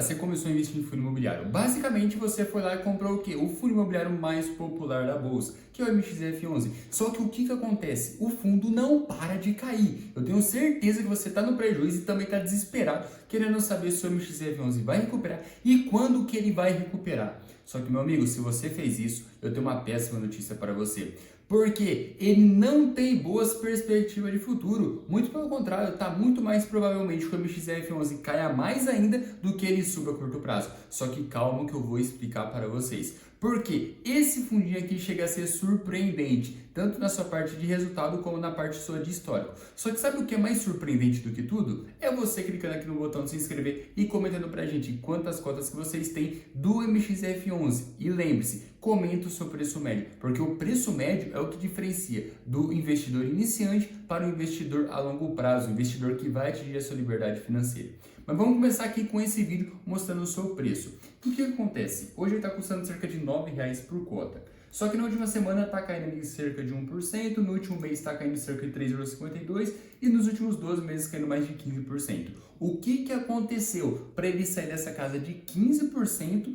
Você começou a investir em fundo imobiliário. Basicamente, você foi lá e comprou o quê? O fundo imobiliário mais popular da bolsa, que é o MXF11. Só que o que acontece? O fundo não para de cair. Eu tenho certeza que você está no prejuízo e também está desesperado, querendo saber se o MXF11 vai recuperar e quando que ele vai recuperar. Só que, meu amigo, se você fez isso, eu tenho uma péssima notícia para você. Porque ele não tem boas perspectivas de futuro. Muito pelo contrário, está muito mais provavelmente que o MXF11 caia mais ainda do que ele suba a curto prazo. Só que calma que eu vou explicar para vocês. Porque esse fundinho aqui chega a ser surpreendente, tanto na sua parte de resultado como na parte sua de histórico. Só que sabe o que é mais surpreendente do que tudo? É você clicando aqui no botão de se inscrever e comentando pra gente quantas cotas que vocês têm do MXF11. E lembre-se, comenta o seu preço médio, porque o preço médio é o que diferencia do investidor iniciante para o investidor a longo prazo, o investidor que vai atingir a sua liberdade financeira. Mas vamos começar aqui com esse vídeo mostrando o seu preço. O que acontece? Hoje ele está custando cerca de R$ 9,00 por cota. Só que na última semana está caindo em cerca de 1%, no último mês está caindo cerca de 3,52% e nos últimos 12 meses caindo mais de 15%. O que aconteceu para ele sair dessa casa de 15%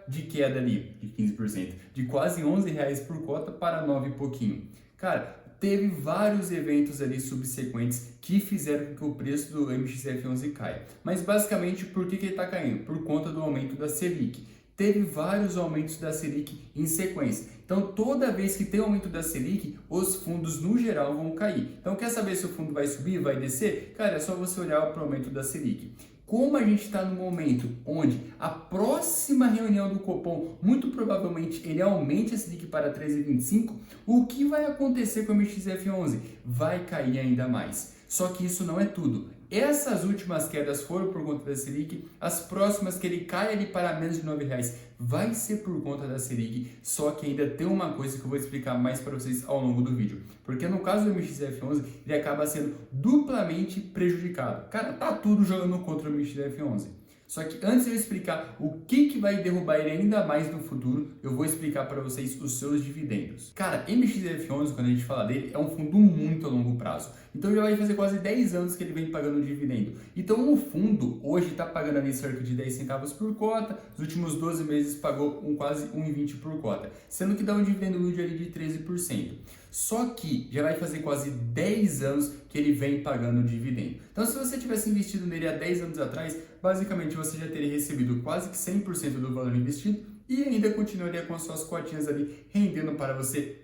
de queda ali, de 15%, de quase R$ 11,00 por cota para 9 e pouquinho? Cara, teve vários eventos ali subsequentes que fizeram com que o preço do MXF11 caia. Mas basicamente, por que ele está caindo? Por conta do aumento da Selic. Teve vários aumentos da Selic em sequência. Então, toda vez que tem aumento da Selic, os fundos no geral vão cair. Então, quer saber se o fundo vai subir, vai descer? Cara, é só você olhar para o aumento da Selic. Como a gente está no momento onde a próxima reunião do Copom, muito provavelmente ele aumente a Selic para 13,25, o que vai acontecer com o MXF11? Vai cair ainda mais. Só que isso não é tudo. Essas últimas quedas foram por conta da Selic, as próximas que ele cai ali para menos de R$ 9,00 vai ser por conta da Selic, só que ainda tem uma coisa que eu vou explicar mais para vocês ao longo do vídeo. Porque no caso do MXF11, ele acaba sendo duplamente prejudicado. Cara, tá tudo jogando contra o MXF11. Só que antes de eu explicar o que vai derrubar ele ainda mais no futuro, eu vou explicar para vocês os seus dividendos. Cara, MXF11, quando a gente fala dele, é um fundo muito a longo prazo. Então já vai fazer quase 10 anos que ele vem pagando dividendo. Então o fundo hoje está pagando ali cerca de 10 centavos por cota, nos últimos 12 meses pagou quase 1,20 por cota, sendo que dá um dividendo yield ali de 13%. Só que já vai fazer quase 10 anos que ele vem pagando dividendo. Então se você tivesse investido nele há 10 anos atrás, basicamente você já teria recebido quase que 100% do valor investido e ainda continuaria com as suas cotinhas ali rendendo para você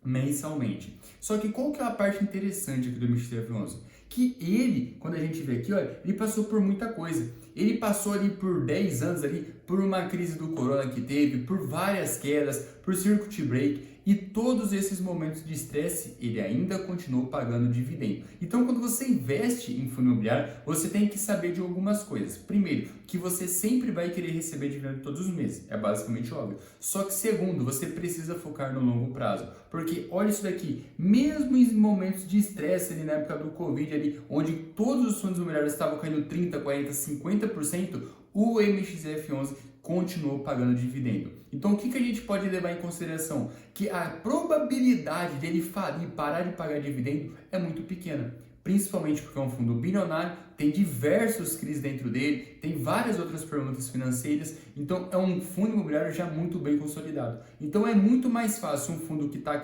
mensalmente. Só que qual que é a parte interessante aqui do MXF11? Que ele, quando a gente vê aqui, olha, ele passou por muita coisa. Ele passou ali por 10 anos ali, por uma crise do corona que teve, por várias quedas, por circuit break, e todos esses momentos de estresse, ele ainda continuou pagando dividendo. Então, quando você investe em fundo imobiliário, você tem que saber de algumas coisas. Primeiro, que você sempre vai querer receber dividendo todos os meses. É basicamente óbvio. Só que segundo, você precisa focar no longo prazo. Porque, olha isso daqui, mesmo em momentos de estresse ali na época do Covid, ali, onde todos os fundos imobiliários estavam caindo 30%, 40%, 50%, o MXF11 continuou pagando dividendo. Então, o que a gente pode levar em consideração? Que a probabilidade dele falir, parar de pagar dividendo é muito pequena. Principalmente porque é um fundo bilionário, tem diversos CRIs dentro dele, tem várias outras perguntas financeiras, então é um fundo imobiliário já muito bem consolidado. Então é muito mais fácil um fundo que está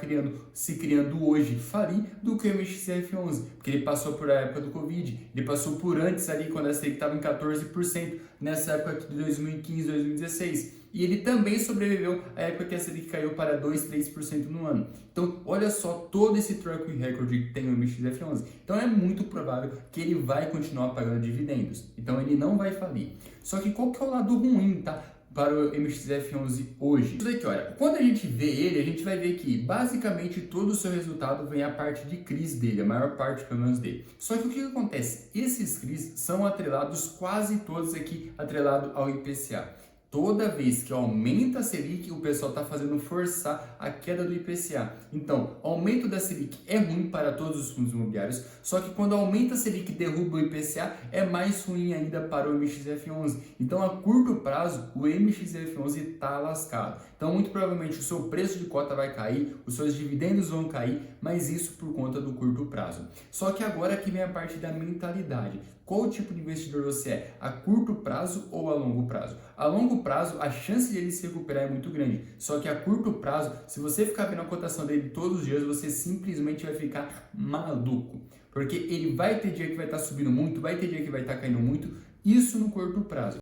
se criando hoje falir do que o MXF11, porque ele passou por a época do Covid, ele passou por antes ali quando a Selic estava em 14%, nessa época de 2015, 2016. E ele também sobreviveu à época que a Selic caiu para 2, 3% no ano. Então, olha só todo esse track record que tem o MXF11. Então, é muito provável que ele vai continuar pagando dividendos. Então, ele não vai falir. Só que qual que é o lado ruim, tá? Para o MXF11 hoje. Isso daqui, olha, quando a gente vê ele, a gente vai ver que basicamente todo o seu resultado vem a parte de CRIs dele, a maior parte pelo menos dele. Só que o que acontece? Esses CRIs são atrelados, quase todos aqui, atrelados ao IPCA. Toda vez que aumenta a Selic, o pessoal está fazendo forçar a queda do IPCA. Então, aumento da Selic é ruim para todos os fundos imobiliários, só que quando aumenta a Selic e derruba o IPCA, é mais ruim ainda para o MXF11. Então, a curto prazo, o MXF11 está lascado. Então, muito provavelmente, o seu preço de cota vai cair, os seus dividendos vão cair, mas isso por conta do curto prazo. Só que agora que vem a parte da mentalidade. qual tipo de investidor você é, a curto prazo ou a longo prazo. A longo prazo, a chance de ele se recuperar é muito grande, só que a curto prazo, se você ficar vendo a cotação dele todos os dias, você simplesmente vai ficar maluco, porque ele vai ter dia que vai estar subindo muito, vai ter dia que vai estar caindo muito, isso no curto prazo.